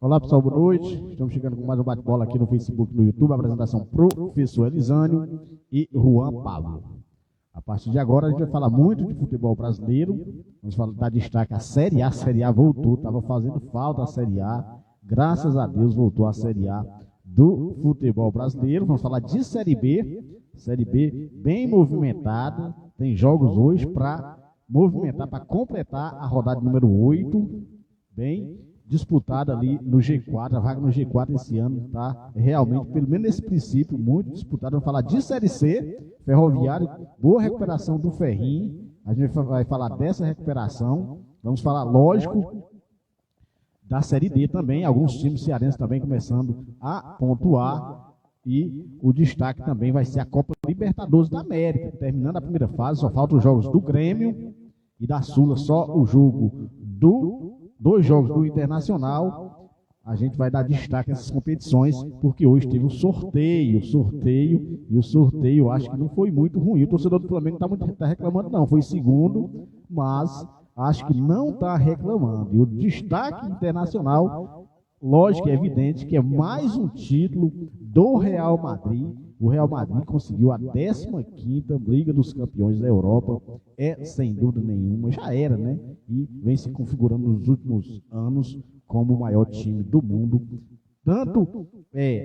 Olá pessoal, boa noite. Estamos chegando com mais um bate-bola aqui no Facebook e no YouTube. Apresentação Professor Elisânio e Juan Pablo. A partir de agora a gente vai falar muito de futebol brasileiro. Vamos dar destaque à Série A. A Série A voltou, estava fazendo falta a Série A. Graças a Deus voltou a Série A do futebol brasileiro. Vamos falar de Série B. Série B bem movimentada. Tem jogos hoje para movimentar, para completar a rodada número 8. Bem disputada ali no G4, a vaga no G4 esse ano está realmente, pelo menos nesse princípio, muito disputada. Vamos falar de Série C, Ferroviário, boa recuperação do Ferrinho, a gente vai falar dessa recuperação, vamos falar, lógico, da Série D também, alguns times cearenses também começando a pontuar, e o destaque também vai ser a Copa Libertadores da América, terminando a primeira fase, só faltam os jogos do Grêmio e da Sula, só o jogo dois jogos do Internacional. A gente vai dar destaque a essas competições, porque hoje teve o sorteio, e o sorteio acho que não foi muito ruim. O torcedor do Flamengo tá reclamando, não, foi segundo, mas acho que não está reclamando. E o destaque internacional, lógico, é evidente que é mais um título do Real Madrid. O Real Madrid conseguiu a 15ª Liga dos Campeões da Europa, sem dúvida nenhuma, já era, né? E vem se configurando nos últimos anos como o maior time do mundo, tanto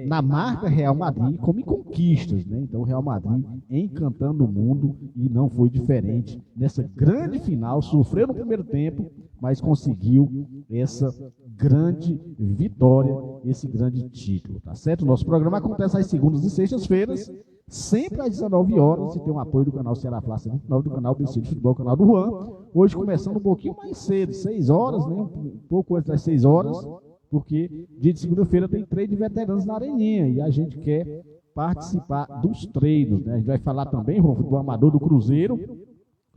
na marca Real Madrid como em conquistas, né? Então o Real Madrid encantando o mundo e não foi diferente nessa grande final, sofreu no primeiro tempo, mas conseguiu essa grande vitória, esse grande título, tá certo? O nosso programa acontece às segundas e sextas-feiras, sempre às 19 horas, e tem um apoio do canal Ceará Fla 79, do canal BC de Futebol, canal do Juan. Hoje começando um pouquinho mais cedo, 6 horas, né? Um pouco antes das 6 horas, porque dia de segunda-feira tem treino de veteranos na Areninha, e a gente quer participar dos treinos, né? A gente vai falar também, Juan, futebol amador do Cruzeiro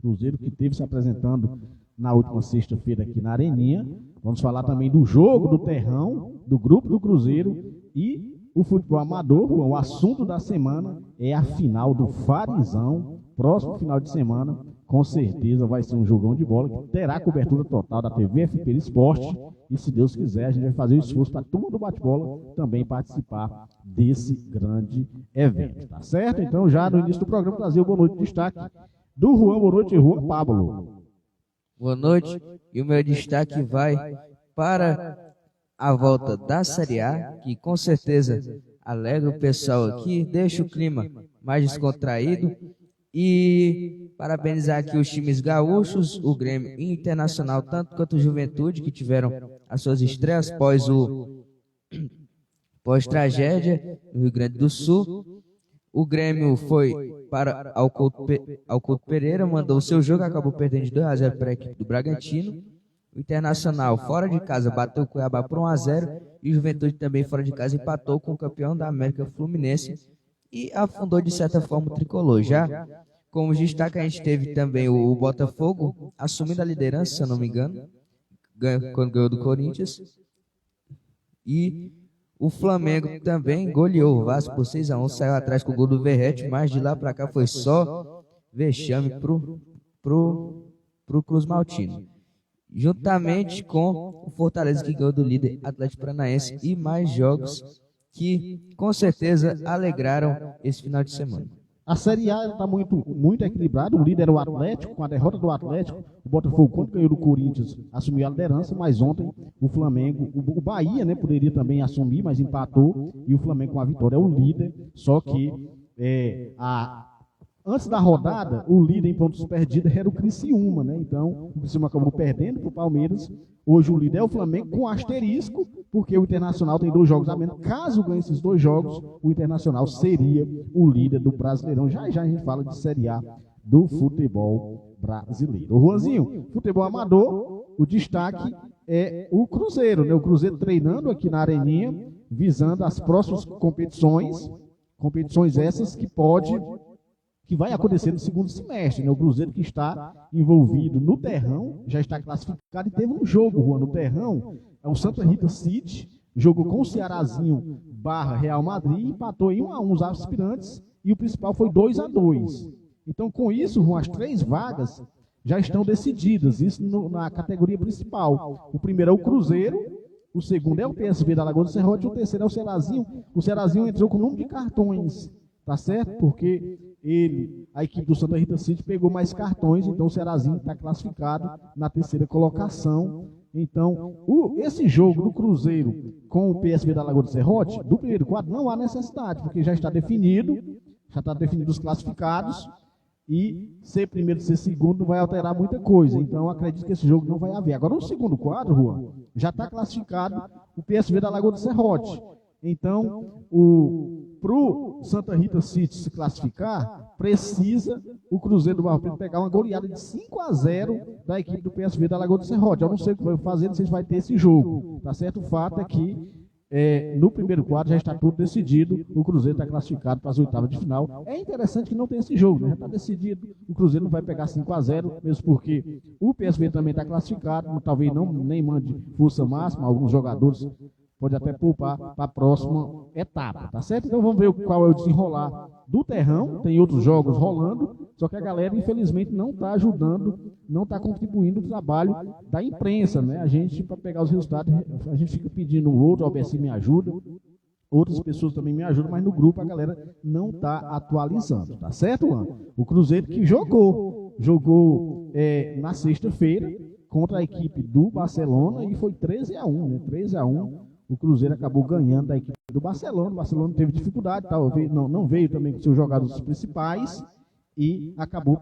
que esteve se apresentando na última sexta-feira aqui na Areninha. Vamos falar também do jogo do Terrão, do grupo do Cruzeiro, e o futebol amador. O assunto da semana é a final do Farizão. Próximo final de semana, com certeza vai ser um jogão de bola que terá cobertura total da TV FP Esporte. E se Deus quiser, a gente vai fazer o esforço para a turma do bate-bola também participar desse grande evento, tá certo? Então, já no início do programa, trazer o boa noite de destaque do Juan. Boa noite, Juan Pablo. Boa noite, e o meu destaque vai para a volta da Série A, que com certeza alegra o pessoal aqui, deixa o clima mais descontraído, e parabenizar aqui os times gaúchos, o Grêmio e Internacional, tanto quanto o Juventude, que tiveram as suas estreias pós-tragédia no Rio Grande do Sul. O Grêmio foi para Alcouto Pereira, mandou o seu jogo, acabou perdendo de 2-0 para a equipe do Bragantino. O Internacional, fora de casa, bateu o Cuiabá por 1-0. E o Juventude também, fora de casa, empatou com o campeão da América Fluminense e afundou, de certa forma, o tricolor. Já como destaque, a gente teve também o Botafogo assumindo a liderança, se eu não me engano, quando ganhou do Corinthians. E o Flamengo também goleou o Vasco por 6-1, saiu atrás com o gol do Verratti, mas de lá para cá foi só vexame pro Cruz Maltino. Juntamente com o Fortaleza, que ganhou do líder Atlético Paranaense, e mais jogos que com certeza alegraram esse final de semana. A Série A está muito equilibrada. O líder é o Atlético. Com a derrota do Atlético, o Botafogo, quando ganhou do Corinthians, assumiu a liderança, mas ontem o Flamengo, o Bahia, né, poderia também assumir, mas empatou, e o Flamengo, com a vitória, é o líder. Só que antes da rodada, o líder em pontos perdidos era o Criciúma, né? Então o Criciúma acabou perdendo para o Palmeiras. Hoje o líder é o Flamengo, com asterisco, porque o Internacional tem 2 jogos a menos. Caso ganhe esses 2 jogos, o Internacional seria o líder do Brasileirão. Já já a gente fala de Série A do futebol brasileiro. O Juanzinho, futebol amador, o destaque é o Cruzeiro, né? O Cruzeiro treinando aqui na Areninha, visando as próximas competições essas que vai acontecer no segundo semestre, né? O Cruzeiro, que está envolvido no Terrão, já está classificado, e teve um jogo, Juan, no Terrão. É o Santa Rita City, jogou com o Cearazinho / Real Madrid, empatou em 1-1 os aspirantes, e o principal foi 2-2. Então, com isso, Juan, as 3 vagas já estão decididas, isso na categoria principal. O primeiro é o Cruzeiro, o segundo é o PSV da Lagoa do Serrote, e o terceiro é o Cearazinho. O Cearazinho entrou com o número de cartões, tá certo? Porque a equipe do Santa Rita City pegou mais cartões, então o Cearazinho está classificado na terceira colocação. Então, esse jogo do Cruzeiro com o PSV da Lagoa do Serrote, do primeiro quadro, não há necessidade, porque já está definido os classificados, e ser primeiro e ser segundo não vai alterar muita coisa. Então, acredito que esse jogo não vai haver. Agora, no segundo quadro, Juan, já está classificado o PSV da Lagoa do Serrote. Então, para o Santa Rita City se classificar, precisa o Cruzeiro do Barro Preto pegar uma goleada de 5-0 da equipe do PSV da Lagoa do Serrote. Eu não sei o que vai fazer, não sei se vai ter esse jogo. Tá certo? O fato é que no primeiro quadro já está tudo decidido, o Cruzeiro está classificado para as oitavas de final. É interessante que não tem esse jogo, né? Já está decidido, o Cruzeiro não vai pegar 5-0, mesmo porque o PSV também está classificado, talvez nem mande força máxima, alguns jogadores pode até poupar para a próxima etapa, tá certo? Então vamos ver qual é o desenrolar do terrão, tem outros jogos rolando, só que a galera infelizmente não está ajudando, não está contribuindo o trabalho da imprensa, né? A gente, para pegar os resultados, a gente fica pedindo o outro, o ABC me ajuda, outras pessoas também me ajudam, mas no grupo a galera não está atualizando, tá certo, mano? O Cruzeiro que jogou na sexta-feira contra a equipe do Barcelona e foi 13-1, né? 13-1. O Cruzeiro acabou ganhando da equipe do Barcelona. O Barcelona teve dificuldade, não veio também com seus jogadores principais e acabou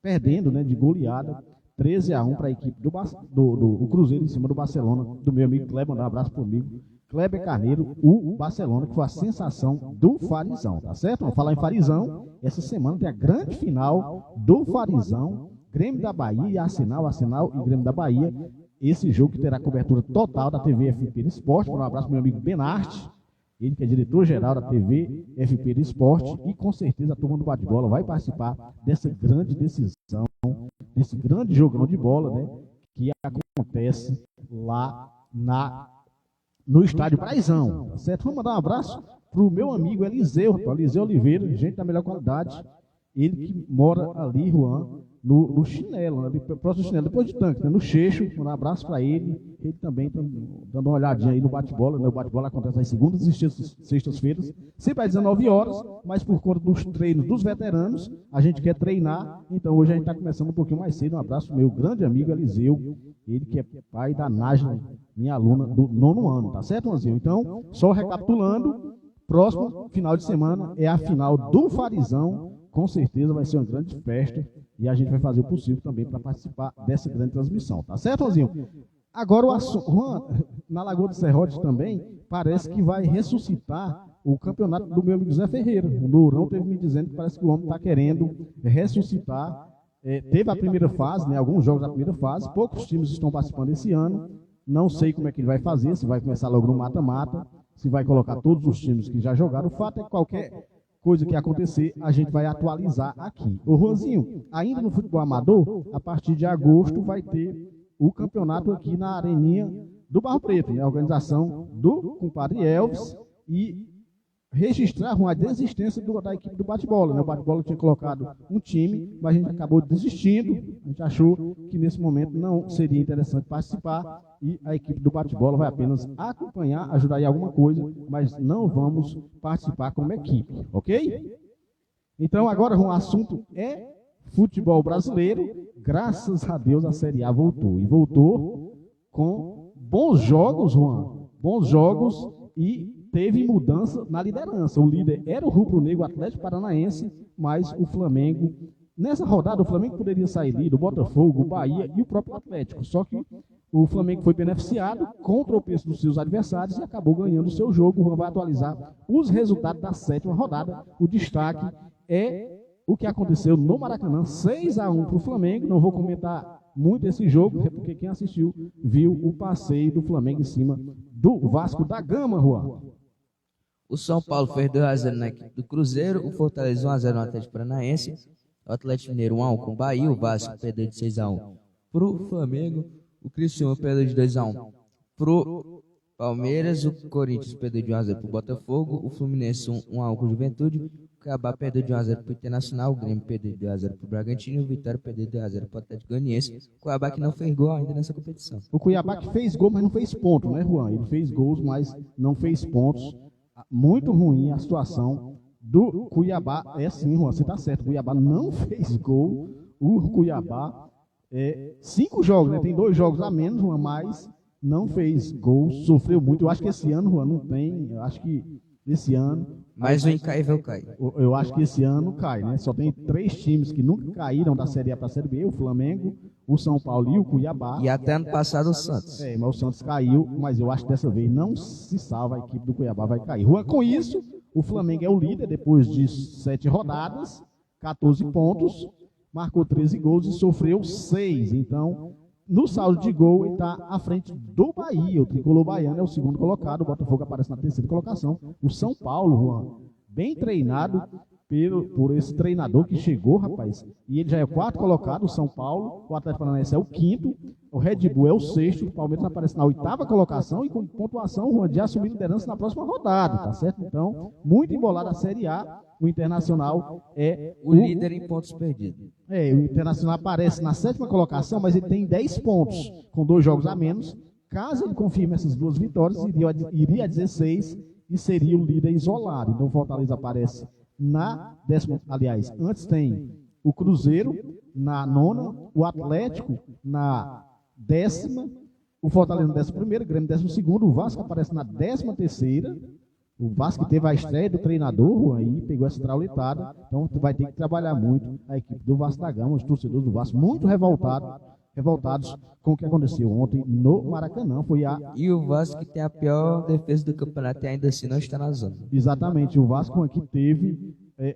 perdendo, né, de goleada 13-1 para a equipe do Cruzeiro em cima do Barcelona, do meu amigo Kleber. Mandar um abraço para o amigo Kleber Carneiro, o Barcelona, que foi a sensação do Farizão, tá certo? Vamos falar em Farizão. Essa semana tem a grande final do Farizão, Grêmio da Bahia e Arsenal e Grêmio da Bahia. Esse jogo que terá cobertura total da TV FP Esporte. Um abraço para o meu amigo Benarte, ele que é diretor-geral da TV FP Esporte, e com certeza a turma do bate-bola vai participar dessa grande decisão, desse grande jogão de bola, né, que acontece lá no estádio Praizão, tá certo? Vamos mandar um abraço para o meu amigo Eliseu Oliveira, gente da melhor qualidade, ele que mora ali, Juan, no Chinelo, né, próximo do Chinelo, depois de Tanque, né, no Cheixo. Um abraço para ele também está dando uma olhadinha aí no bate-bola, né? O bate-bola acontece às segundas e sextas-feiras, sempre às 19 horas, mas por conta dos treinos dos veteranos, a gente quer treinar, então hoje a gente está começando um pouquinho mais cedo. Um abraço para o meu grande amigo Eliseu, ele que é pai da Nájila, minha aluna do 9º ano, tá certo, Anzinho? Então, só recapitulando, próximo final de semana é a final do Farizão. Com certeza vai ser uma grande festa e a gente vai fazer o possível também para participar dessa grande transmissão, tá certo, Rosinho? Agora o assunto, na Lagoa do Serrote também, parece que vai ressuscitar o campeonato do meu amigo Zé Ferreira. O Lourão teve me dizendo que parece que o homem está querendo ressuscitar. Teve a primeira fase, né, alguns jogos da primeira fase, poucos times estão participando esse ano. Não sei como é que ele vai fazer, se vai começar logo no mata-mata, se vai colocar todos os times que já jogaram. O fato é que qualquer coisa que acontecer, a gente vai atualizar aqui. Ô, Rosinho, ainda no futebol amador, a partir de agosto vai ter o campeonato aqui na Areninha do Barro Preto, né? A organização do compadre Elvis, e registrar a desistência da equipe do bate-bola, né? O bate-bola tinha colocado um time, mas a gente acabou desistindo. A gente achou que nesse momento não seria interessante participar e a equipe do bate-bola vai apenas acompanhar, ajudar em alguma coisa, mas não vamos participar como equipe, ok? Então agora o assunto é futebol brasileiro. Graças a Deus a Série A voltou, e voltou com bons jogos, Juan, bons jogos, e teve mudança na liderança. O líder era o Rubro Negro Atlético Paranaense, mas o Flamengo, nessa rodada, o Flamengo poderia sair líder, o Botafogo, o Bahia e o próprio Atlético. Só que o Flamengo foi beneficiado com o tropeço dos seus adversários e acabou ganhando o seu jogo. O Juan vai atualizar os resultados da 7ª rodada. O destaque é o que aconteceu no Maracanã, 6-1 para o Flamengo. Não vou comentar muito esse jogo, porque quem assistiu viu o passeio do Flamengo em cima do Vasco da Gama, Juan. O São Paulo fez 2-0 na equipe do Cruzeiro, o Fortaleza 1-0 no Atlético Paranaense, o Atlético Mineiro 1-1 com o Bahia, o Vasco perdeu de 6-1 pro Flamengo, o Criciúma perdeu de 2-1 pro Palmeiras, o Corinthians perdeu de 1-0 pro Botafogo, o Fluminense 1-1 com o Juventude, o Cuiabá perdeu de 1-0 para o Internacional, o Grêmio perdeu de 1-0 para o Bragantino e o Vitória perdeu de 1-0 para o Atlético Goianiense. O Cuiabá que não fez gol ainda nessa competição. O Cuiabá que fez gol, mas não fez ponto, né, Juan? Ele fez gols, mas não fez pontos. Muito ruim a situação do Cuiabá. É sim, Juan, você está certo. O Cuiabá não fez gol. O Cuiabá, 5 jogos, né? Tem 2 jogos a menos, Juan, mas não fez gol. Sofreu muito. Eu acho que esse ano, Juan, não tem. Eu acho que esse ano. Mas o incaível cai. Eu acho que esse ano cai, né? Só tem 3 times que nunca caíram da Série A para a Série B: o Flamengo, o São Paulo e o Cuiabá. E até ano passado o Santos. Mas o Santos caiu, mas eu acho que dessa vez não se salva, a equipe do Cuiabá vai cair. Juan, com isso, o Flamengo é o líder depois de 7 rodadas, 14 pontos, marcou 13 gols e sofreu 6. Então, no saldo de gol, ele está à frente do Bahia. O tricolor baiano é o segundo colocado, o Botafogo aparece na terceira colocação. O São Paulo, Juan, bem treinado por esse treinador que chegou, rapaz, e ele já é o 4º colocado, o São Paulo, o Atlético Paranaense é o 5º, o Red Bull é o 6º, o Palmeiras aparece na 8ª colocação e com pontuação, Juan, de assumir liderança na próxima rodada, tá certo? Então, muito embolada a Série A, o Internacional é o líder em pontos perdidos. O Internacional aparece na 7ª colocação, mas ele tem 10 pontos, com 2 jogos a menos. Caso ele confirme essas 2 vitórias, iria a 16 e seria o líder isolado. Então, o Fortaleza aparece na 10ª, aliás, antes tem o Cruzeiro na 9ª, o Atlético na 10ª, o Fortaleza no 11º, o Grêmio no 12º, o Vasco aparece na 13ª. O Vasco teve a estreia do treinador, aí pegou essa traulitada, então vai ter que trabalhar muito a equipe do Vasco da Gama, os torcedores do Vasco muito revoltados com o que aconteceu ontem no Maracanã. E o Vasco que tem a pior defesa do campeonato e ainda assim não está na zona. Exatamente, o Vasco aqui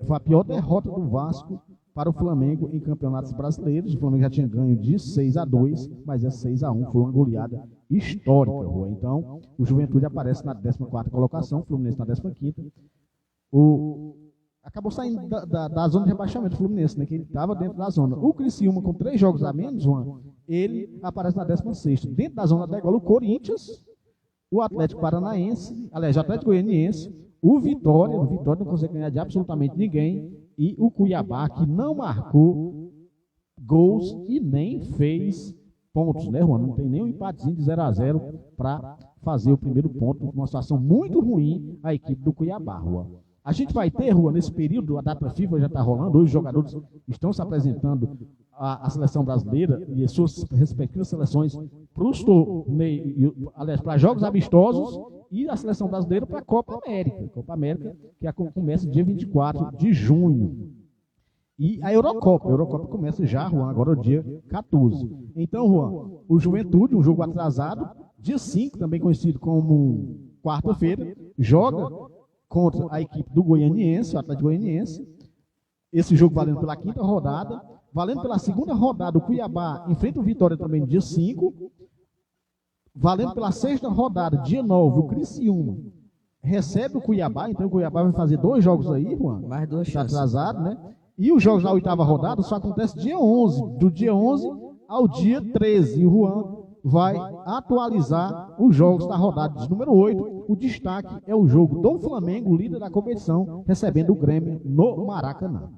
foi a pior derrota do Vasco para o Flamengo em campeonatos brasileiros. O Flamengo já tinha ganho de 6-2, mas essa 6-1 foi uma goleada histórica. Então, o Juventude aparece na 14ª colocação, o Fluminense na 15ª. Acabou saindo da zona de rebaixamento do Fluminense, né, que ele estava dentro da zona. O Criciúma, com 3 jogos a menos, Juan, ele aparece na 16ª. Dentro da zona da igual o Corinthians, o Atlético Paranaense, aliás, o Atlético Goianiense, o Vitória não consegue ganhar de absolutamente ninguém, e o Cuiabá, que não marcou gols e nem fez pontos, né, Juan? Não tem nem um empatezinho de 0-0 para fazer o primeiro ponto. Uma situação muito ruim a equipe do Cuiabá, Juan. A gente vai ter, Juan, nesse período, a data FIFA já está rolando, hoje os jogadores estão se apresentando à seleção brasileira e as suas respectivas seleções para os torneios, aliás, para jogos amistosos, e a seleção brasileira para a Copa América, que começa dia 24 de junho. E a Eurocopa começa já, Juan, agora o dia 14. Então, Juan, o Juventude, um jogo atrasado, dia 5, também conhecido como quarta-feira, joga contra a equipe do Goianiense, o Atlético Goianiense. Esse jogo valendo pela 5ª rodada. Valendo pela 2ª rodada, o Cuiabá enfrenta o Vitória também dia 5. Valendo pela 6ª rodada, dia 9, o Criciúma recebe o Cuiabá. Então o Cuiabá vai fazer 2 jogos aí, Juan. Mais 2 está atrasado, né? E os jogos na 8ª rodada só acontece dia 11. Do dia 11 ao dia 13. E o Juan vai atualizar os jogos da rodada de número 8. O destaque é o jogo do Flamengo, líder da competição, recebendo o Grêmio no Maracanã.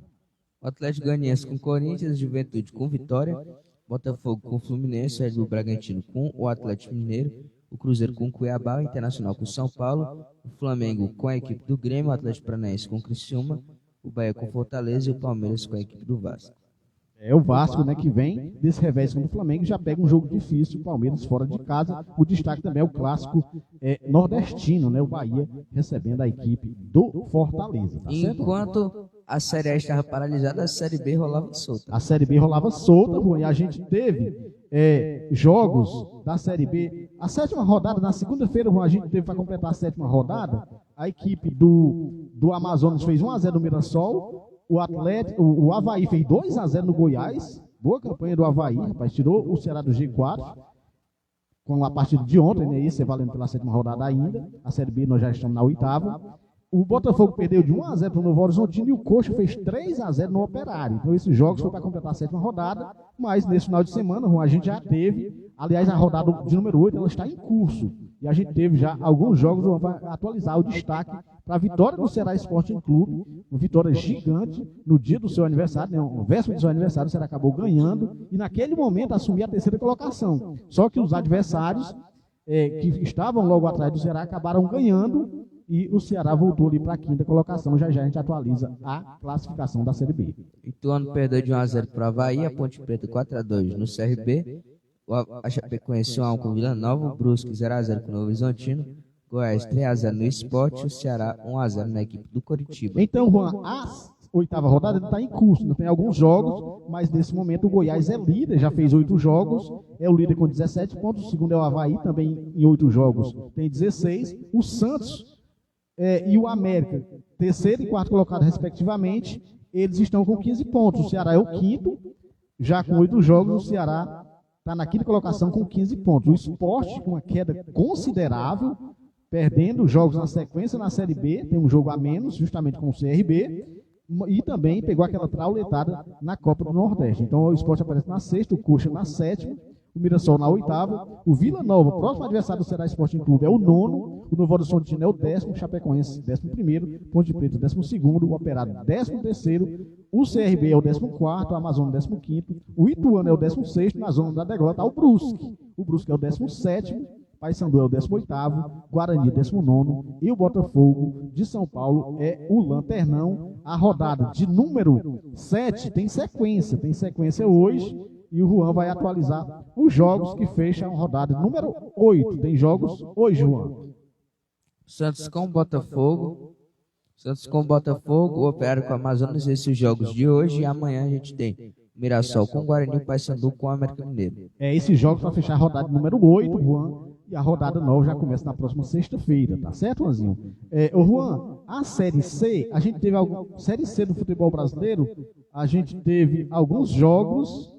O Atlético Goianiense com Corinthians, Juventude com Vitória, Botafogo com Fluminense, Red Bull Bragantino com o Atlético Mineiro, o Cruzeiro com o Cuiabá, o Internacional com o São Paulo, o Flamengo com a equipe do Grêmio, o Atlético Paranaense com o Criciúma, o Bahia com o Fortaleza e o Palmeiras com a equipe do Vasco. É o Vasco, né, que vem desse revés contra o Flamengo, já pega um jogo difícil, o Palmeiras fora de casa. O destaque também é o clássico nordestino, né, o Bahia recebendo a equipe do Fortaleza. Tá certo? Enquanto a Série A estava paralisada, a Série B rolava solta. A Série B rolava solta, Juan, e a gente teve jogos da Série B. A 7ª rodada, na segunda-feira, Juan, a gente teve para completar a 7ª rodada. A equipe do Amazonas fez 1-0 no Mirassol. O Avaí fez 2-0 no Goiás. Boa campanha do Avaí, rapaz. Tirou o Ceará do G4 com a partida de ontem, né? Isso é valendo pela 7ª rodada ainda. A Série B nós já estamos na 8ª. O Botafogo perdeu de 1-0 para o Novo Horizontino e o Coxa fez 3-0 no Operário. Então esses jogos foram para completar a 7ª rodada, mas nesse final de semana, Juan, a gente já teve, aliás, a rodada de número 8, ela está em curso. E a gente teve já alguns jogos, para atualizar o destaque para a vitória do Ceará Sporting Clube, uma vitória gigante no dia do seu aniversário, né, no véspera do seu aniversário, o Ceará acabou ganhando e naquele momento assumiu a terceira colocação. Só que os adversários que estavam logo atrás do Ceará acabaram ganhando e o Ceará voltou ali para a quinta colocação. Já já a gente atualiza a classificação da Série B. Ituano perdeu de 1-0 para o Avaí, a Ponte Preta 4-2 no CRB, a Chapecoense 1-1 com o Vila Nova, o Brusque 0-0 com o Novo Horizontino, Goiás 3-0 no Sport e o Ceará 1-0 na equipe do Coritiba. Então, Juan, a oitava rodada está em curso, ainda tem alguns jogos, mas nesse momento o Goiás é líder, já fez 8 jogos, é o líder com 17 pontos, o segundo é o Avaí, também em 8 jogos tem 16, o Santos e o América, terceiro e quarto colocado respectivamente, eles estão com 15 pontos, o Ceará é o quinto, já com 8 jogos, o Ceará está na quinta colocação com 15 pontos, o Sport com uma queda considerável, perdendo jogos na sequência na Série B, tem um jogo a menos, justamente com o CRB, e também pegou aquela trauletada na Copa do Nordeste. Então o Sport aparece na sexta, o Coxa na sétima, o Mirassol na oitava, o Vila Nova, próximo adversário do Ceará Sporting Clube, é o nono, o Novo Horizontino é o 10º, o Chapecoense 11º, Ponte Preta 12º, o Operário 13º, o CRB é o 14º, o Amazonas 15º, o Ituano é o 16º, na zona da degola está o Brusque é o 17º, Paysandu é o 18º, Guarani 19º e o Botafogo de São Paulo é o Lanternão. A rodada de número 7 tem sequência hoje e o Juan vai atualizar os jogos que fecham a rodada número 8. Tem jogos hoje, Juan. Santos com Botafogo, o Operário com o Amazonas, esses jogos de hoje, e amanhã a gente tem Mirassol com o Guarani, o Paysandu com o América Mineiro. Esses jogos para fechar a rodada número 8, Juan. E a rodada nova já começa na próxima sexta-feira, tá certo, Juanzinho? Ô Juan, a Série C, a gente teve Série C do futebol brasileiro, a gente teve alguns jogos,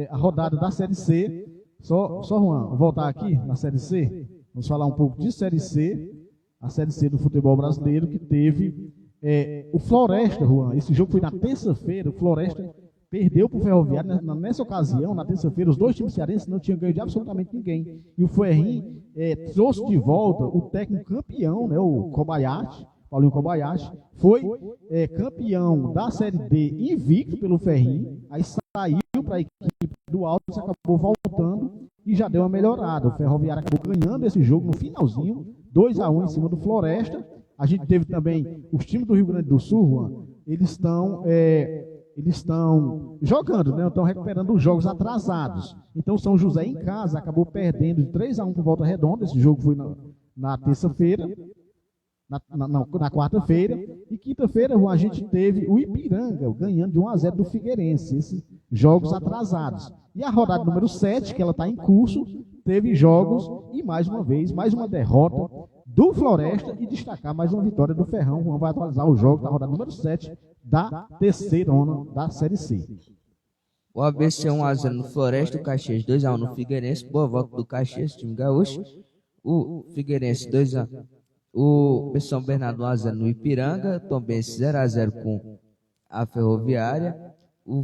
a rodada da Série C. Só Juan, vou voltar aqui na Série C, vamos falar um pouco de Série C, a Série C do futebol brasileiro, que teve o Floresta, Juan. Esse jogo foi na terça-feira, o Floresta perdeu para o Ferroviário. Nessa ocasião, na terça-feira, os dois times cearenses não tinham ganho de absolutamente ninguém. E o Ferrinho trouxe de volta o técnico campeão, né, o Kobayashi, Paulinho Kobayashi, foi campeão da Série D invicto pelo Ferrinho, aí saiu para a equipe do Alto, acabou voltando e já deu uma melhorada. O Ferroviário acabou ganhando esse jogo no finalzinho, 2-1 em cima do Floresta. A gente teve também os times do Rio Grande do Sul, Juan, eles estão jogando, né? Estão recuperando os jogos atrasados. Então, São José em casa acabou perdendo de 3-1 por Volta Redonda. Esse jogo foi na terça-feira, na quarta-feira. E quinta-feira, a gente teve o Ipiranga ganhando de 1-0 do Figueirense. Esses jogos atrasados. E a rodada número 7, que ela está em curso, teve jogos e, mais uma vez, mais uma derrota do Floresta e destacar mais uma vitória do Ferrão. Juan vai atualizar os jogos da rodada número 7 da terceirona da Série C. O ABC 1-0 no Floresta, o Caxias 2-1 no Figueirense, boa volta do Caxias, time gaúcho. O Figueirense 2-1, o São Bernardo 1-0 no Ipiranga, Tombense 0-0 com a Ferroviária, o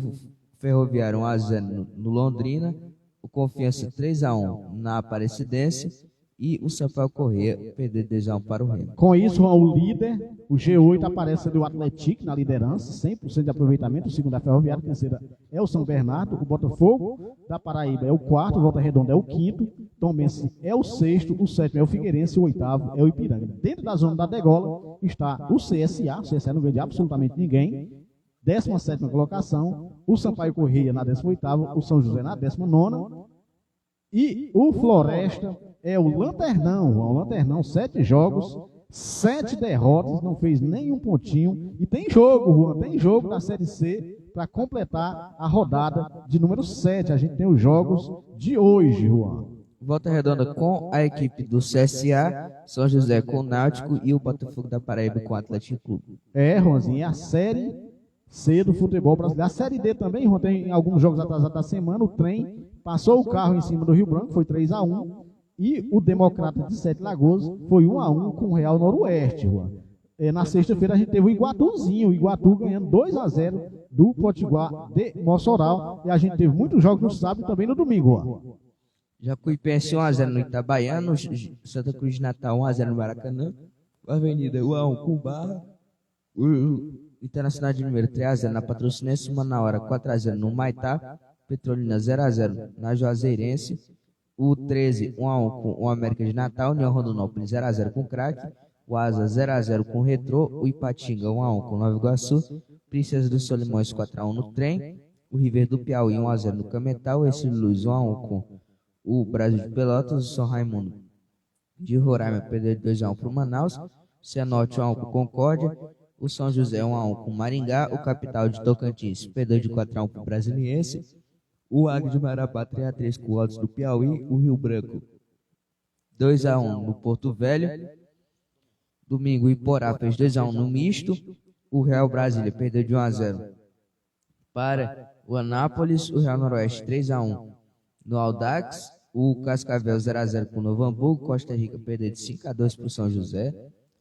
Ferroviário 1-0 no Londrina, o Confiança 3-1 na Aparecidense e o Sampaio Corrêa perdeu 2-1 para o Remo. Com isso, o líder, o G8, aparece ali o Atlético na liderança, 100% de aproveitamento. O segundo é a Ferroviária, a terceira é o São Bernardo, o Botafogo da Paraíba é o quarto, o Volta Redonda é o quinto, Tombense é o sexto, o sétimo é o Figueirense, o oitavo é o Ipiranga. Dentro da zona da degola está o CSA não ganha de absolutamente ninguém, 17ª colocação, o Sampaio Corrêa na 18ª, o São José na 19ª, e o Floresta é o Lanternão, 7 jogos, 7 derrotas, não fez nenhum pontinho, e tem jogo, Juan, tem jogo da Série C para completar a rodada de número 7, a gente tem os jogos de hoje, Juan. Volta Redonda com a equipe do CSA, São José com o Náutico e o Botafogo da Paraíba com o Atlético Clube. Juanzinho, é a Série C do futebol brasileiro. A Série D também, Juan, tem alguns jogos atrasados da semana, o Trem passou o carro em cima do Rio Branco, foi 3-1, e o Democrata de Sete Lagoas foi 1-1 com o Real Noroeste, Juan. Na sexta-feira a gente teve o Iguatuzinho, o Iguatu ganhando 2-0 do Potiguar de Mossoró, e a gente teve muitos jogos no sábado e também no domingo, Juan. Jacuipense 1-0 no Itabaiana, Santa Cruz de Natal 1-0 no Maracanã, Avenida 1 com Barra. O Internacional de número 3x0 na Patrocinense, Manaus 4x0 no Maitá, Petrolina 0x0 na Juazeirense, o 13 1x1 com o América de Natal, União Rondonópolis 0x0 com o Craque, o Asa 0x0 com o Retrô, o Ipatinga 1x1 com o Nova Iguaçu, Princesa dos Solimões 4x1 no Trem, o River do Piauí 1x0 no Cametal, esse Luz 1x1 com o Brasil de Pelotas, o São Raimundo de Roraima perdeu de 2x1 para o Manaus, o Cianorte 1x1 com o Concórdia, o São José 1x1 com o Maringá, o Capital de Tocantins perdeu de 4x1 para o Brasiliense, o Águia de Marabá 3x3 com o Altos do Piauí, o Rio Branco 2x1 no Porto Velho, domingo o Iporá fez 2x1 no Misto, o Real Brasília perdeu de 1x0 para o Anápolis, o Real Noroeste 3x1 no Audax, o Cascavel 0x0 com o Novo Hamburgo, Costa Rica perdeu de 5x2 para o São José,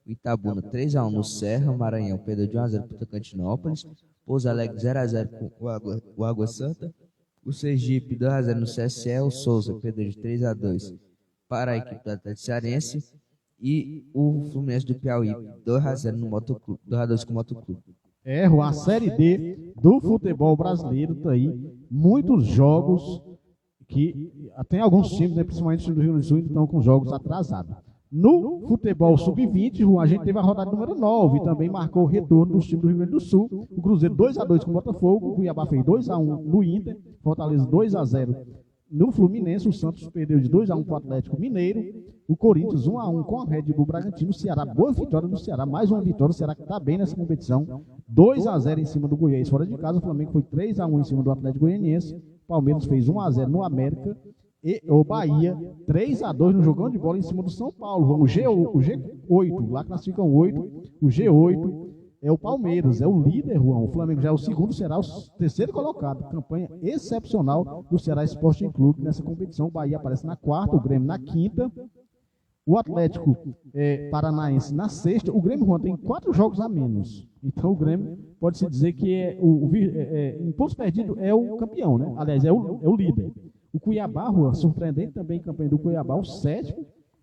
o Itabuna 3x1 no Serra, o Maranhão perdeu de 1x0 para o Tocantinópolis, Pouso Alegre 0x0 com o Água Santa, o Sergipe 2x0 no CSE, o Souza perdeu de 3x2 para a equipe do Atlético Cearense e o Fluminense do Piauí 2x0 no Motoclube, 2x2 com o Motoclube. A Série D do futebol brasileiro tá aí, muitos jogos que tem alguns times, né, principalmente do Rio Grande do Sul, estão com jogos atrasados. No futebol sub-20, a gente teve a rodada número 9 e também marcou o retorno dos times do Rio Grande do Sul. O Cruzeiro 2x2 com o Botafogo, o Cuiabá fez 2x1 no Inter, Fortaleza 2x0 no Fluminense, o Santos perdeu de 2x1 para o Atlético Mineiro, o Corinthians 1x1 com a Red Bull Bragantino, o Ceará, boa vitória do Ceará, mais uma vitória, o Ceará que está bem nessa competição, 2x0 em cima do Goiás fora de casa, o Flamengo foi 3x1 em cima do Atlético Goianiense, Palmeiras fez 1x0 no América, e o Bahia 3x2 no jogão de bola em cima do São Paulo. O G8, lá classificam 8, o G8 é o Palmeiras, é o líder, Juan. O Flamengo já é o segundo, será o terceiro colocado. Campanha excepcional do Ceará Sporting Clube nessa competição. O Bahia aparece na quarta, o Grêmio na quinta, o Atlético Paranaense na sexta. O Grêmio, Juan, tem 4 jogos a menos. Então o Grêmio pode-se dizer que em pontos perdidos é o campeão, né? Aliás, é o líder. O Cuiabá, Juan, surpreendente também, campanha do Cuiabá, o 7º.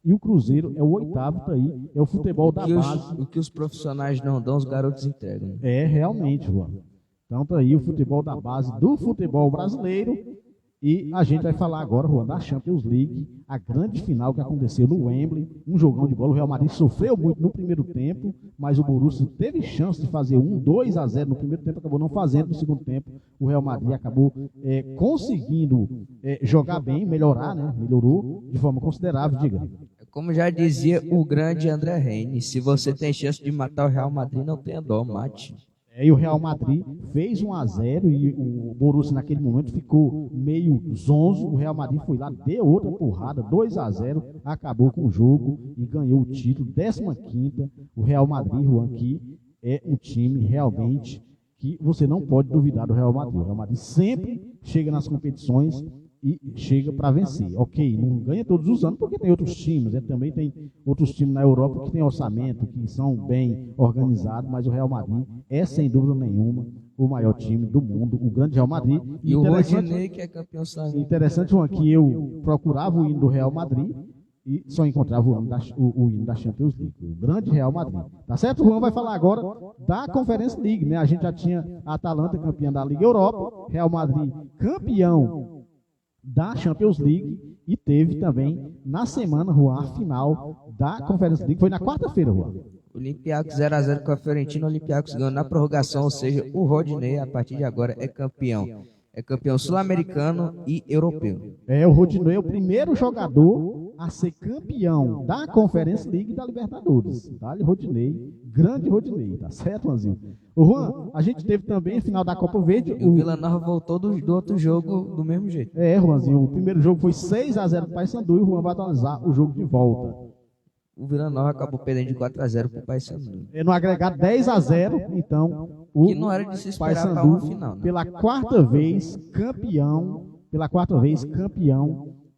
E o Cruzeiro é o 8º, tá aí. É o futebol da base. O que os profissionais não dão, os garotos entregam. Realmente, Juan. Então tá aí o futebol da base do futebol brasileiro. E a gente vai falar agora, Juan, da Champions League, a grande final que aconteceu no Wembley, um jogão de bola. O Real Madrid sofreu muito no primeiro tempo, mas o Borussia teve chance de fazer 2x0 no primeiro tempo, acabou não fazendo no segundo tempo. O Real Madrid acabou conseguindo jogar bem, melhorar, né? Melhorou de forma considerável, diga. Como já dizia o grande André Reine, se você tem chance de matar o Real Madrid, não tenha dó, mate. E o Real Madrid fez 1x0 e o Borussia naquele momento ficou meio zonzo. O Real Madrid foi lá, deu outra porrada, 2x0, acabou com o jogo e ganhou o título, 15ª. O Real Madrid, Juan, que é um time realmente que você não pode duvidar do Real Madrid. O Real Madrid sempre chega nas competições e chega para vencer. Ok, não ganha todos os anos porque tem outros times, também tem outros times na Europa que tem orçamento, que são bem organizados, mas o Real Madrid é sem dúvida nenhuma o maior time do mundo, o grande Real Madrid. E o Rodinei, que é campeão sul-americano. Interessante, Juan, que eu procurava o hino do Real Madrid e só encontrava o hino da Champions League, o grande Real Madrid. Tá certo? O Juan vai falar agora da Conference League, né? A gente já tinha a Atalanta campeã da Liga Europa, Real Madrid campeão da Champions League e teve também na semana, Juan, a final da Conference League. Foi na quarta-feira, Juan. Olympiacos 0x0 com a Fiorentina, o Olympiacos ganhou na prorrogação, ou seja, o Rodinei, a partir de agora, é campeão. É campeão sul-americano e europeu. O Rodinei é o primeiro jogador a ser campeão da Conference League e da Libertadores. Vale, Rodinei, grande Rodinei, tá certo, Juanzinho? O Juan, a gente teve também a final da Copa Verde. E o Vila Nova voltou do outro jogo do mesmo jeito. Juanzinho, o primeiro jogo foi 6x0 para o Paysandu e o Juan vai atualizar o jogo de volta. O Vila Nova acabou perdendo de 4x0 para o Paysandu. No agregado 10x0, então que não era de se esperar para uma final, né? Pela quarta vez campeão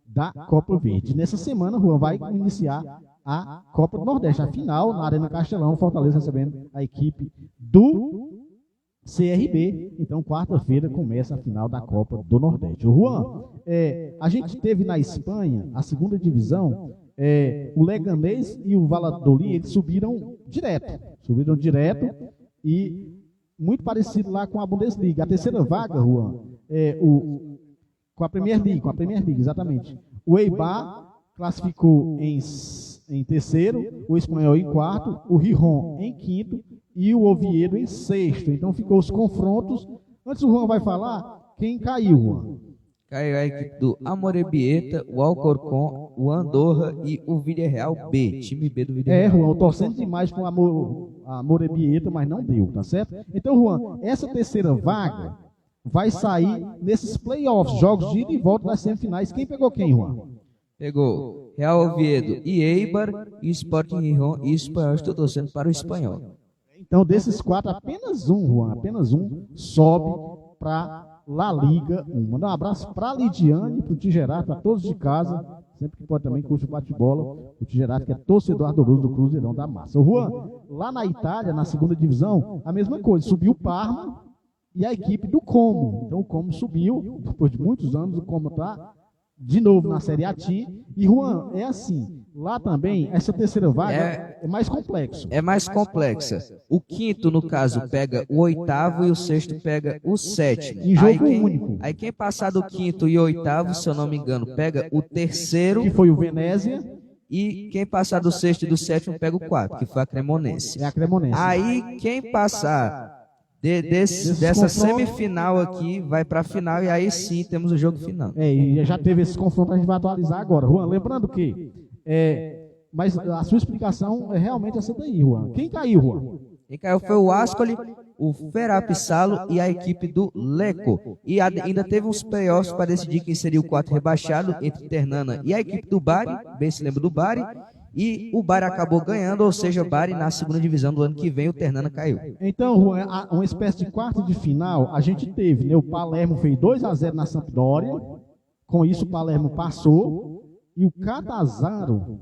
da Copa Verde. Nessa semana, Juan vai iniciar a Copa do Nordeste, a final na Arena Castelão, Fortaleza recebendo a equipe do CRB. Então, quarta-feira começa a final da Copa do Nordeste. O Juan, a gente teve na Espanha a segunda divisão. O Leganés e o Valladolid, eles subiram direto e muito parecido lá com a Bundesliga. A terceira vaga, Juan, com a Premier League, exatamente. O Eibar classificou em terceiro, o Espanhol em quarto, o Gijón em quinto e o Oviedo em sexto. Então ficou os confrontos. Antes o Juan vai falar, quem caiu, Juan? Caiu a equipe do Amorebieta, o Alcorcón, o Andorra e o Villarreal B, time B do Villarreal. Juan, eu torcendo demais com a Amorebieta, mas não deu, tá certo? Então, Juan, essa terceira vaga vai sair nesses playoffs, jogos de ida e volta das semifinais. Quem pegou quem, Juan? Pegou Real Oviedo e Eibar, e Sporting Gijón e Espanhol. Estou torcendo para o Espanhol. Então, desses quatro, apenas um, Juan, sobe para La Liga 1. Mandar um abraço para a Lidiane, para o Tigerard, para todos de casa, sempre que pode também, curte o bate-bola, o Tigerard, que é torcedor ardoroso do Cruzeirão da Massa. O Juan, lá na Itália, na segunda divisão, a mesma coisa, subiu o Parma e a equipe do Como. Então o Como subiu, depois de muitos anos, o Como está de novo na Série A. E Juan, é assim, lá também, essa terceira vaga é mais complexo. É mais complexa. O quinto, no caso, pega o oitavo e o sexto pega o sétimo. Em jogo único. Aí quem passar do quinto e oitavo, se eu não me engano, pega o terceiro. Que foi o Venezia. E quem passar do sexto e do sétimo pega o quarto, que foi a Cremonense. É a Cremonense. Aí quem passar dessa semifinal aqui vai para a final, e aí sim temos o jogo final. E já teve esse confronto, a gente vai atualizar agora. Juan, lembrando que mas a sua explicação é realmente essa daí, Juan. Quem caiu, Juan? Quem caiu foi o Ascoli, o Ferapsalo e a equipe do Lecco. E ainda teve uns playoffs para decidir quem seria o quarto rebaixado entre Ternana e a equipe do Bari, bem se lembra do Bari. E o Bari acabou ganhando, ou seja, o Bari na segunda divisão do ano que vem, o Ternana caiu. Então, Juan, uma espécie de quarto de final, a gente teve, né? O Palermo fez 2-0 na Sampdoria, com isso o Palermo passou, e o Catanzaro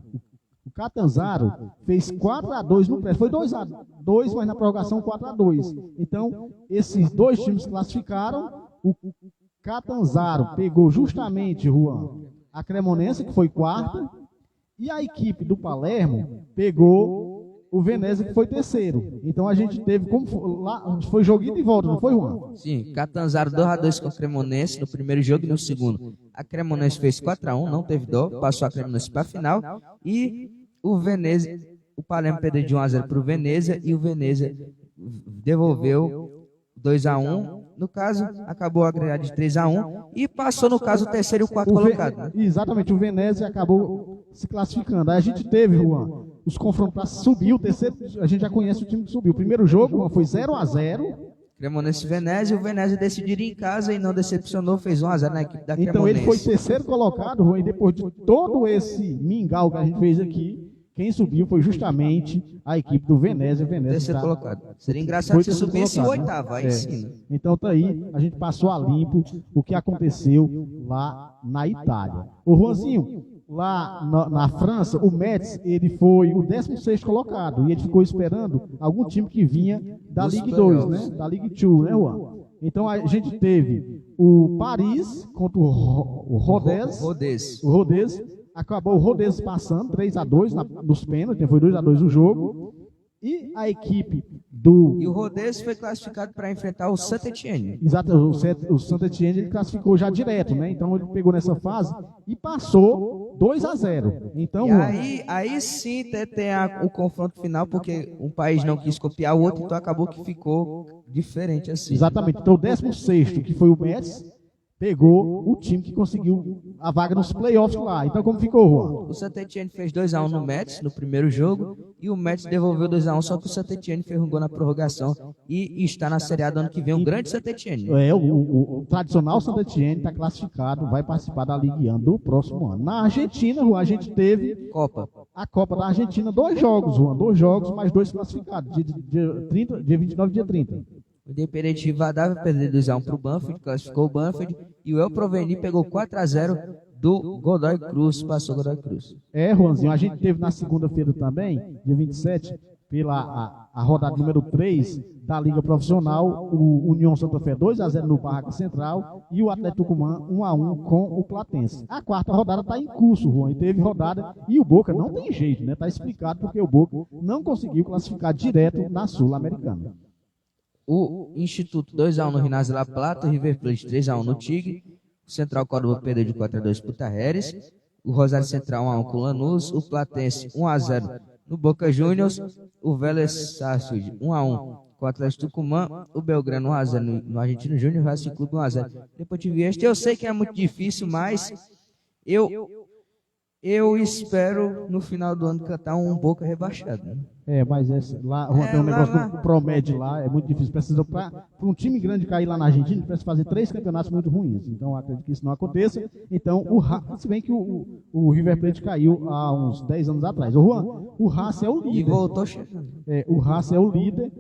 fez 4-2 no pré. Foi 2-2, mas na prorrogação 4-2. Então, esses dois times classificaram. O Catanzaro pegou justamente, Juan, a Cremonense, que foi quarta, e a equipe do Palermo pegou o Venezia, que foi terceiro. Então a gente teve, foi joguinho de volta, não foi, Juan? Sim, Catanzaro 2-2 com a Cremonense no primeiro jogo e no segundo. A Cremonense fez 4-1, não teve dó, passou a Cremonense para a final. E o Palermo perdeu de 1-0 para o Venezia, e o Venezia devolveu 2-1. No caso, acabou a agregado de 3-1 e passou, no caso, o terceiro e o quarto colocado. Né? Exatamente, o Venezia acabou se classificando. Aí a gente teve, Juan, os confrontos para subir. O terceiro, a gente já conhece o time que subiu. O primeiro jogo, Juan, foi 0-0. Cremonense e Venezia. O Venezia decidiria em casa e não decepcionou, fez 1-0 na equipe da Cremonense. Então ele foi terceiro colocado, Juan, e depois de todo esse mingau que a gente fez aqui, quem subiu foi justamente a equipe do Venezia. Terceiro colocado. Seria engraçado se subisse o oitavo, aí sim. Então tá aí, a gente passou a limpo o que aconteceu lá na Itália. O Juanzinho, lá na França, o Metz, ele foi o 16º colocado, e ele ficou esperando algum time que vinha da Ligue 2, né? Da Ligue 2, né, Juan? Então a gente teve o Paris contra o Rodez. O Rodez. Acabou o Rodez passando 3-2 nos pênaltis, foi 2-2 o jogo. E a equipe do... E o Rodez foi classificado para enfrentar o Saint-Étienne. Exato, o Saint-Étienne ele classificou já direto, né? Então ele pegou nessa fase e passou 2-0. Então, e aí sim tem o confronto final, porque um país não quis copiar o outro, então acabou que ficou diferente assim. Exatamente, então o 16º, que foi o Metz, pegou o time que conseguiu a vaga nos playoffs lá. Então como ficou, Juan? O Saint-Étienne fez 2-1 no Metz, no primeiro jogo, e o Metz devolveu 2-1, só que o Saint-Étienne fez um gol na prorrogação e está na Série A do ano que vem, um grande Saint-Étienne. O tradicional Saint-Étienne está classificado, vai participar da Ligue 1 do próximo ano. Na Argentina, Juan, a gente teve a Copa da Argentina, 2 jogos, Juan, 2 jogos, mais 2 classificados, dia 29 e dia 30. O Independente Rivadavia perdeu 2-1 para o Banfield, classificou o Banfield, e o El Proveni pegou 4-0 do Godoy Cruz, passou o Godoy Cruz. Juanzinho, a gente teve na segunda-feira também, dia 27, pela a rodada número 3 da Liga Profissional, o União Santa Fé 2-0 no Barraca Central e o Atlético Tucumã 1-1 com o Platense. A quarta rodada está em curso, Juan, e teve rodada, e o Boca não tem jeito, né? Está explicado porque o Boca não conseguiu classificar direto na Sul-Americana. O Instituto 2-1 no Ginásio La Plata, o River Plate 3-1 no Tigre, o Central Córdoba perdeu de 4-2 para o Tajeres, o Rosário Central 1-1 com o Lanús, o Platense 1-0 no Boca Juniors, o Vélez Sarsfield 1-1 com o Atlético Tucumã, o Belgrano 1-0 no Argentino Júnior, o Racing Clube 1-0. Deportivo Este, eu sei que é muito difícil, mas eu espero no final do ano cantar um Boca rebaixado. Né? Mas lá tem um negócio do Promed lá, é muito difícil. Precisa para um time grande cair lá na Argentina, precisa fazer 3 campeonatos muito ruins. Então, acredito que isso não aconteça. Então, se bem que o River Plate caiu há uns 10 anos atrás. O Racing é o líder. E voltou chegando. O Racing é o líder.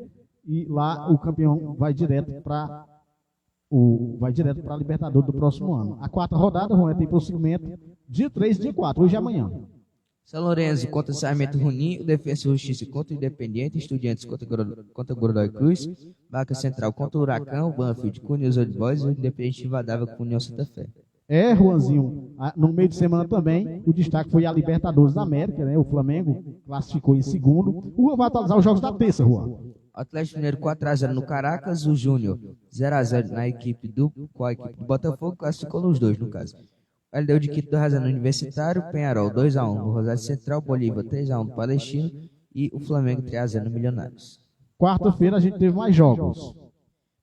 E lá o campeão vai direto para a Libertadores do próximo ano. A quarta rodada, Juan, tem prosseguimento dia 3 e dia 4, hoje e amanhã. São Lourenço contra Sarmento Junín, o Defensa e Justiça contra o Independiente, Estudiantes contra Godoy Cruz, Barca Central contra o Huracão, Banfield com o News Old Boys e o Independiente Rivadavia com o União Santa Fé. Juanzinho, no meio de semana também, o destaque foi a Libertadores da América, né? O Flamengo classificou em segundo. O Juan vai atualizar os jogos da terça, Juan. Atlético Mineiro 4-0 no Caracas, o Júnior 0-0 com a equipe do Botafogo, classificou nos dois, no caso. O LDU de Quito 2-0 no Universitário, Penharol 2-1 no Rosário Central, Bolívar 3-1 no Palestino e o Flamengo 3-0 no Milionários. Quarta-feira a gente teve mais jogos.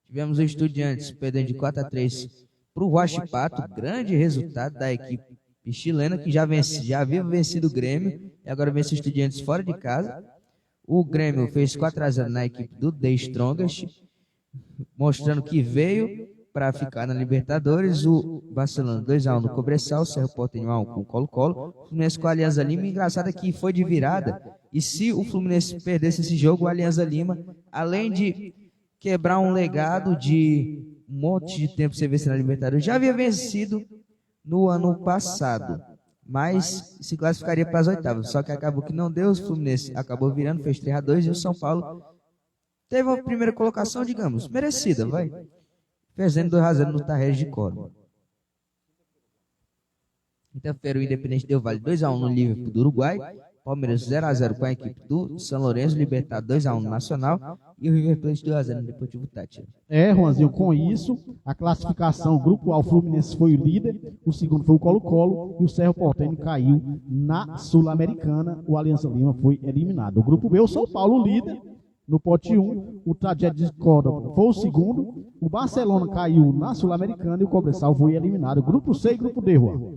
Tivemos o Estudiantes perdendo de 4-3 para o Huachipato, grande resultado da equipe chilena que já havia vencido o Grêmio e agora vence o Estudiantes fora de casa. O Grêmio fez 4-0 na equipe do The Strongest, mostrando que veio para ficar na Libertadores. O Barcelona 2-1 no Cobressal, o Cerro Porteño 1-1 com o Colo-Colo, o Fluminense com a Alianza Lima. Engraçado é que foi de virada, e se o Fluminense perdesse esse jogo, o Alianza Lima, além de quebrar um legado de um monte de tempo sem vencer na Libertadores, já havia vencido no ano passado, mas se classificaria para as oitavas. Só que acabou que não deu, o Fluminense acabou virando, fez 3-2 e o São Paulo teve uma primeira colocação, digamos, merecida, vai. Fazendo 2-0 no Tajeres de Córdoba. Quinta-feira o Independente Del Valle 2-1 no Liverpool do Uruguai, Palmeiras 0-0 com a equipe do São Lourenço, Libertad 2-1 no Nacional e o River Plate 2-0 no Deportivo Táchira. Juanzinho, com isso, a classificação, o grupo A, o Fluminense foi o líder, o segundo foi o Colo-Colo e o Cerro Porteño caiu na Sul-Americana, o Alianza Lima foi eliminado. O grupo B, o São Paulo líder, no pote 1, o Tajeres de Córdoba foi o segundo, o Barcelona caiu na Sul-Americana e o Cobressal foi eliminado. Grupo C e grupo D, Juan.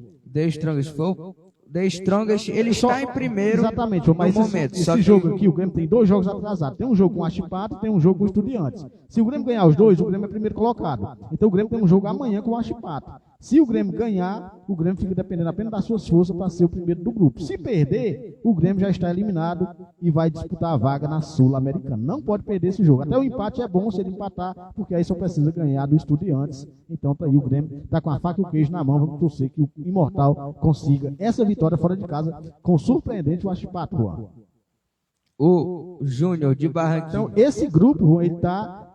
The Strongest, ele está em primeiro. Exatamente, mas no momento. Esse jogo aqui, o Grêmio tem 2 jogos atrasados. Tem um jogo com o Huachipato e tem um jogo com o Estudiantes. Se o Grêmio ganhar os 2, o Grêmio é primeiro colocado. Então o Grêmio tem um jogo amanhã com o Huachipato. Se o Grêmio ganhar, o Grêmio fica dependendo apenas das suas forças para ser o primeiro do grupo. Se perder, o Grêmio já está eliminado e vai disputar a vaga na Sul-Americana. Não pode perder esse jogo. Até o empate é bom se ele empatar, porque aí só precisa ganhar do Estudiantes. Então tá aí, o Grêmio está com a faca e o queijo na mão. Vamos torcer que o Imortal consiga essa vitória fora de casa com o surpreendente Huachipato, Juan. O Júnior de Barranquilla. Então esse grupo, Juan,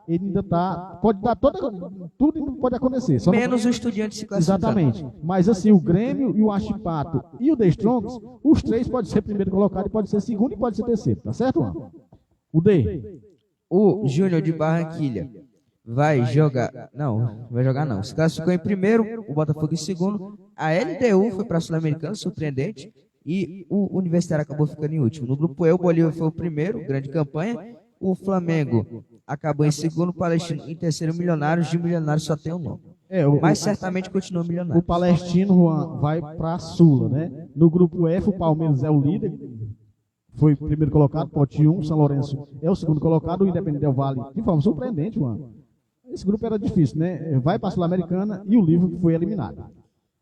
ele ainda está, pode dar tudo pode acontecer. Só menos o Estudiante se classificar. Exatamente. Mas assim, o Grêmio e o Huachipato e o The Strongs, os 3 podem ser primeiro colocado, pode ser segundo e pode ser terceiro. Tá certo, Juan? O D. O Júnior de Barranquilla vai jogar. Não, vai jogar não. Se classificou em primeiro, o Botafogo em segundo. A LDU foi para a Sul-Americana, surpreendente. E o Universitário acabou ficando em último. No grupo E, o Bolívar foi o primeiro, grande campanha. O Flamengo acabou em segundo, o Palestino em terceiro, Milionários. De Milionários só tem um nome. Mas certamente continua Milionários. O Palestino, Juan, vai para a Sula, né? No grupo F, o Palmeiras é o líder. Foi o primeiro colocado, pote 1. São Lourenço é o segundo colocado. O Independente Del Valle, de forma surpreendente, Juan. Esse grupo era difícil, né? Vai para a Sul-Americana e o Liverpool foi eliminado.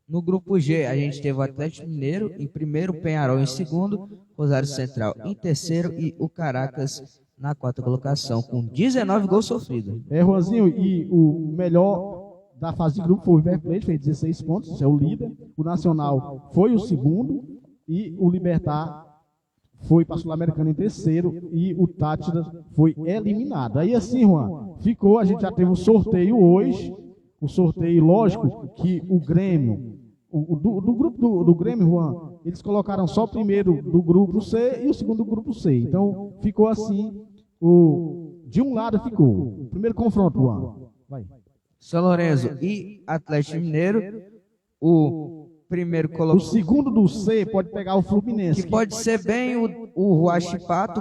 No grupo G, a gente teve o Atlético Mineiro em primeiro, o Penharol em segundo, Rosário Central em terceiro e o Caracas na quarta colocação, com 19 gols sofridos. Juanzinho, e o melhor da fase de grupo foi o River Plate, fez 16 pontos, é o líder. O Nacional foi o segundo e o Libertad foi para a Sul-Americana em terceiro e o Táchira foi eliminado. Aí assim, Juan, ficou, a gente já teve um sorteio hoje, o sorteio, lógico, que o Grêmio, do grupo do Grêmio, Juan, eles colocaram só o primeiro do grupo C e o segundo do grupo C. Então, ficou assim, de um lado ficou. O primeiro confronto, Juan. Vai. São Lourenço e Atlético Mineiro, o primeiro colocado. O segundo do C pode pegar o Fluminense. Que pode ser bem o Huachipato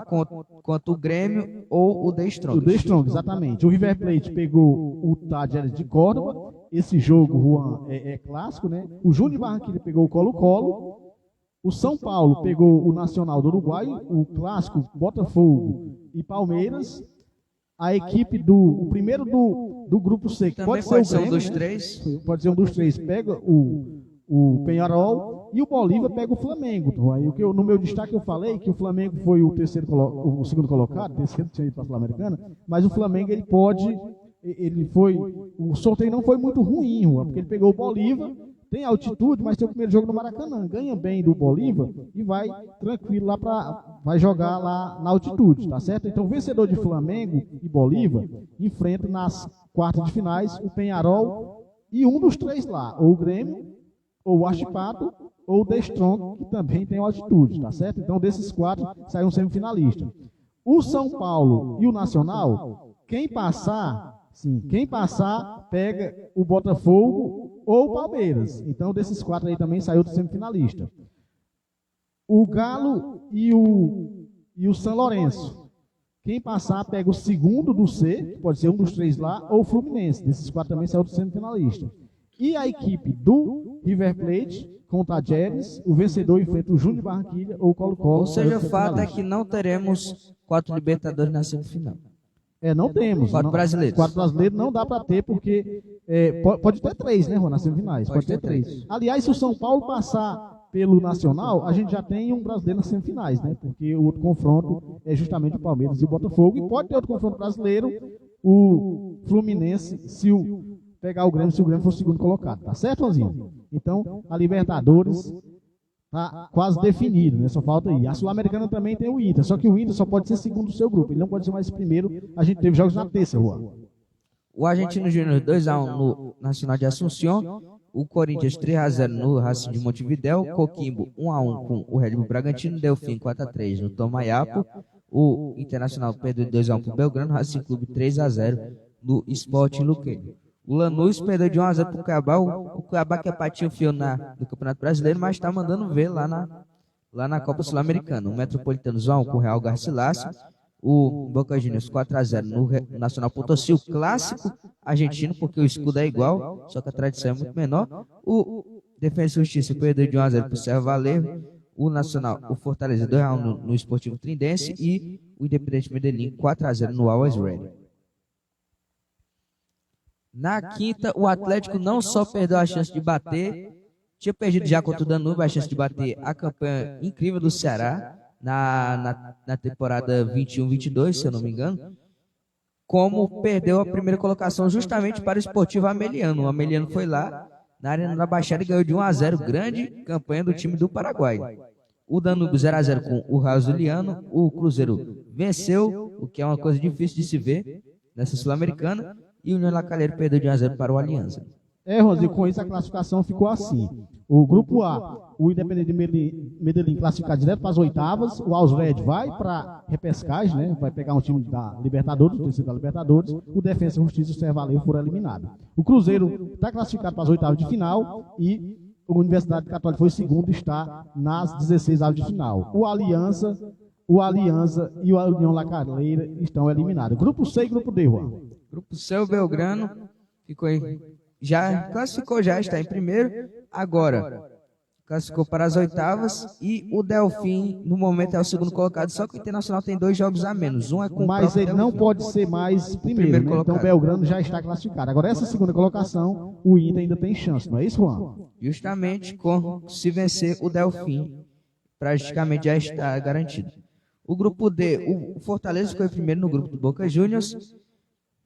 contra o Grêmio ou o The Strong. O The Strong, exatamente. O River Plate pegou o Tajeres de Córdoba. Esse jogo, Juan, é clássico, né? O Júnior Barranquilla pegou o Colo-Colo. O São Paulo pegou o Nacional do Uruguai. O clássico Botafogo e Palmeiras. A equipe o primeiro do grupo C, que pode ser um dos três. Pode ser um dos três. Pega o Peñarol e o Bolívar pega o Flamengo. Então, aí, no meu destaque eu falei que o Flamengo foi o segundo colocado, terceiro tinha ido para a Sul-Americana, mas o Flamengo o sorteio não foi muito ruim, porque ele pegou o Bolívar, tem altitude, mas tem o primeiro jogo no Maracanã, ganha bem do Bolívar e vai tranquilo vai jogar lá na altitude, tá certo? Então o vencedor de Flamengo e Bolívar enfrenta nas quartas de finais o Peñarol e um dos três lá, ou o Grêmio, ou o Huachipato, ou o The Strong, que também tem altitude, tá certo? Então, desses quatro, sai um semifinalista. O São Paulo e o Nacional, quem passar, pega o Botafogo ou o Palmeiras. Então, desses quatro aí também saiu do semifinalista. O Galo e o São Lourenço. Quem passar, pega o segundo do C, que pode ser um dos três lá, ou o Fluminense. Desses quatro também saiu do semifinalista. E a equipe do River Plate com o Tajeres, o vencedor enfrenta o Júnior Barranquilla ou o Colo-Colo. Ou seja, o fato é que não teremos 4 Libertadores na semifinal. Não temos. 4 brasileiros. 4 brasileiros não dá para ter, porque pode ter 3, né, Rô, nas semifinais. Pode ter 3. Aliás, se o São Paulo passar pelo Nacional, a gente já tem um brasileiro nas semifinais, né? Porque o outro confronto é justamente o Palmeiras e o Botafogo. E pode ter outro confronto brasileiro, o Fluminense, pegar o Grêmio, se o Grêmio for o segundo colocado. Tá certo, Joãozinho? Então, a Libertadores tá quase definido, né? Só falta aí. A Sul-Americana também tem o Inter, só que o Inter só pode ser segundo do seu grupo. Ele não pode ser mais primeiro. A gente teve jogos na terça, Juan. O Argentino Júnior 2-1 no Nacional de Assunção. O Corinthians 3-0 no Racing de Montevidéu. Coquimbo 1-1 com o Red Bull Bragantino. Delfim 4-3 no Tomayapo. O Internacional perdeu 2-1 para o Belgrano. Racing Clube 3-0 no Sporting Luquenho. O Lanús perdeu de 1-0 para o Cuiabá. O Cuiabá que é patinho fio no Campeonato Brasileiro, mas está mandando ver lá na Copa Sul-Americana. O Metropolitano 1-1 com o Real Garcilaso. O Boca Juniors 4-0 no Nacional Potosí. O clássico argentino, porque o escudo é igual, só que a tradição é muito menor. O Defensa e Justiça perdeu de 1-0 para o Serra Valerro. O Fortaleza 2-1 no Esportivo Trindense. E o Independente Medellín 4-0 no Always Ready. Na quinta, o Atlético não só perdeu a chance de bater, tinha perdido já contra o Danúbio a chance de bater a campanha incrível do Ceará na temporada 21-22, se eu não me engano, como perdeu a primeira colocação justamente para o Esportivo Ameliano. O Ameliano foi lá na Arena da Baixada e ganhou de 1-0, grande campanha do time do Paraguai. O Danúbio 0-0 com o Raul Zuliano, o Cruzeiro venceu, o que é uma coisa difícil de se ver nessa Sul-Americana. E o União La Calera perdeu de 1-0 para o Aliança. Rosinho, com isso a classificação ficou assim. O grupo A, o Independente Medellín classificado direto para as oitavas. O Always Red vai para repescagem, né? Vai pegar um time da Libertadores, do terceiro da Libertadores. O Defensa e Justiça e o Serra Valerro foram eliminados. O Cruzeiro está classificado para as oitavas de final e a Universidade Católica foi segundo e está nas 16 avos de final. O Aliança e o União La Calera estão eliminados. Grupo C e Grupo D, Juan. Grupo C, o Belgrano classificou, está em primeiro. Agora, classificou para as oitavas. E o Delfim, no momento, é o segundo colocado. Só que o Internacional tem 2 jogos a menos. Um é com Mas ele não pode ser mais primeiro, né? Então o Belgrano já está classificado. Agora, essa segunda colocação, o Inter ainda tem chance, não é isso, Juan? Justamente, se vencer o Delfim, praticamente já está garantido. O grupo D, o Fortaleza ficou em primeiro no grupo do Boca Juniors.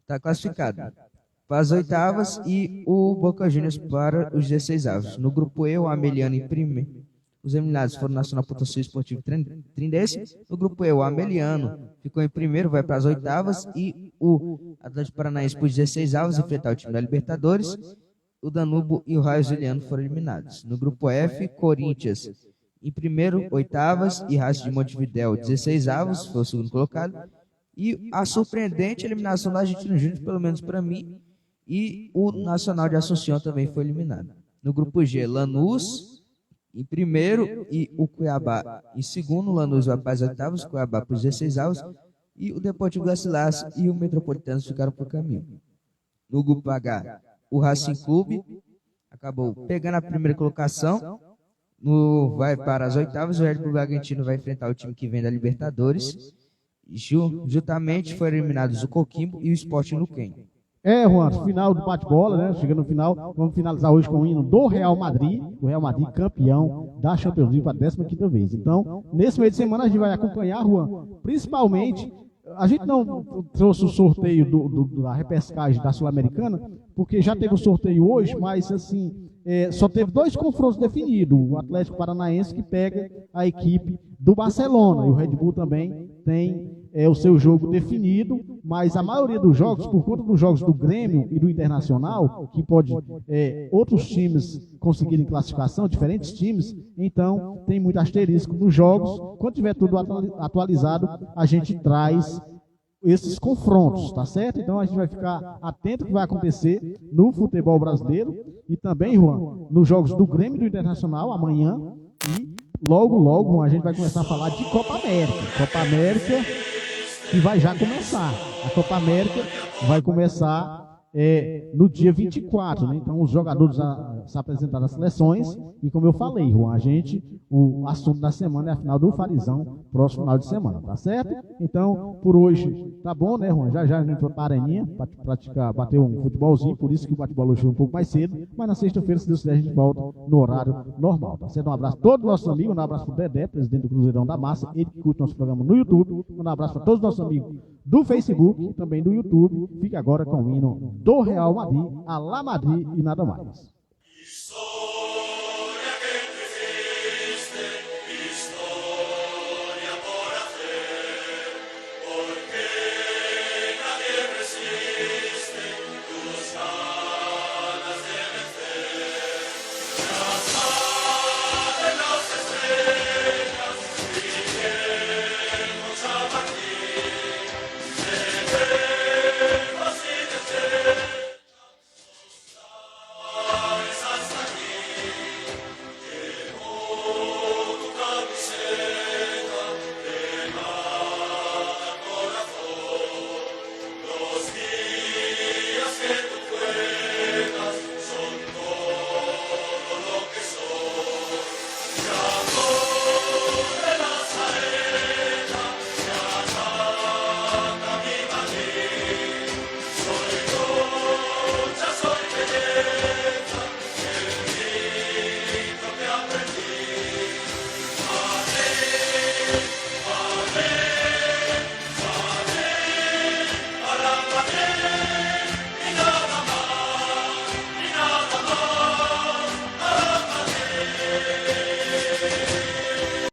Está classificado para as oitavas e o Boca Juniors para os 16 avos. No grupo E, o Ameliano em primeiro. Os eliminados foram o Nacional Potosí Esportivo Trindade. No grupo E, o Ameliano ficou em primeiro, vai para as oitavas. E o Atlético Paranaense, por 16 avos, enfrentar o time da Libertadores. O Danúbio e o Raio Zuliano foram eliminados. No grupo F, Corinthians em primeiro, oitavas. E Racing de Montevidéu, 16 avos, foi o segundo colocado. E a surpreendente eliminação do Argentino Júnior, pelo menos para mim. E o Nacional de Assunção também foi eliminado. No grupo G, Lanús em primeiro e o Cuiabá em segundo. O Lanús vai para as oitavas, o Cuiabá para os 16 avos. E o Deportivo Garcilaso e o Metropolitano ficaram por caminho. No grupo H, o Racing Clube acabou pegando a primeira colocação. Vai para as oitavas, o Red Bull Bragantino vai enfrentar o time que vem da Libertadores. Juntamente foram eliminados o Coquimbo e o Sport Luquem. Juan, final do bate-bola, né? Chegando no final, vamos finalizar hoje com o hino do Real Madrid. O Real Madrid campeão da Champions League para a 15ª vez. Então, nesse meio de semana a gente vai acompanhar, Juan, principalmente. A gente não trouxe o sorteio da repescagem da Sul-Americana, porque já teve o sorteio hoje, mas assim, só teve 2 confrontos definidos. O Atlético Paranaense que pega a equipe do Barcelona, e o Red Bull também tem o seu jogo definido, mas a maioria dos jogos, por conta dos jogos do Grêmio e do Internacional, que pode outros times conseguirem classificação, diferentes times, então tem muito asterisco nos jogos. Quando tiver tudo atualizado, a gente traz esses confrontos, tá certo? Então a gente vai ficar atento ao que vai acontecer no futebol brasileiro e também, Juan, nos jogos do Grêmio e do Internacional amanhã, e logo a gente vai começar a falar de Copa América. Copa América que vai já começar. A Copa América vai começar no dia 24, né? Então os jogadores se apresentaram nas seleções e, como eu falei, Juan, o assunto da semana é a final do Farizão, próximo final de semana, tá certo? Então, por hoje, tá bom, né, Juan? Já a gente vai para a Areninha para praticar, bater um futebolzinho, por isso que o bate-bola hoje foi um pouco mais cedo, mas na sexta-feira, se Deus quiser, a gente volta no horário normal, tá certo? Um abraço a todos os nossos amigos, um abraço para o Dedé, presidente do Cruzeirão da Massa, ele que curte nosso programa no YouTube, um abraço para todos os nossos amigos do Facebook e também do YouTube. Fique agora com o hino do Real Madrid, Alá Madrid e nada mais.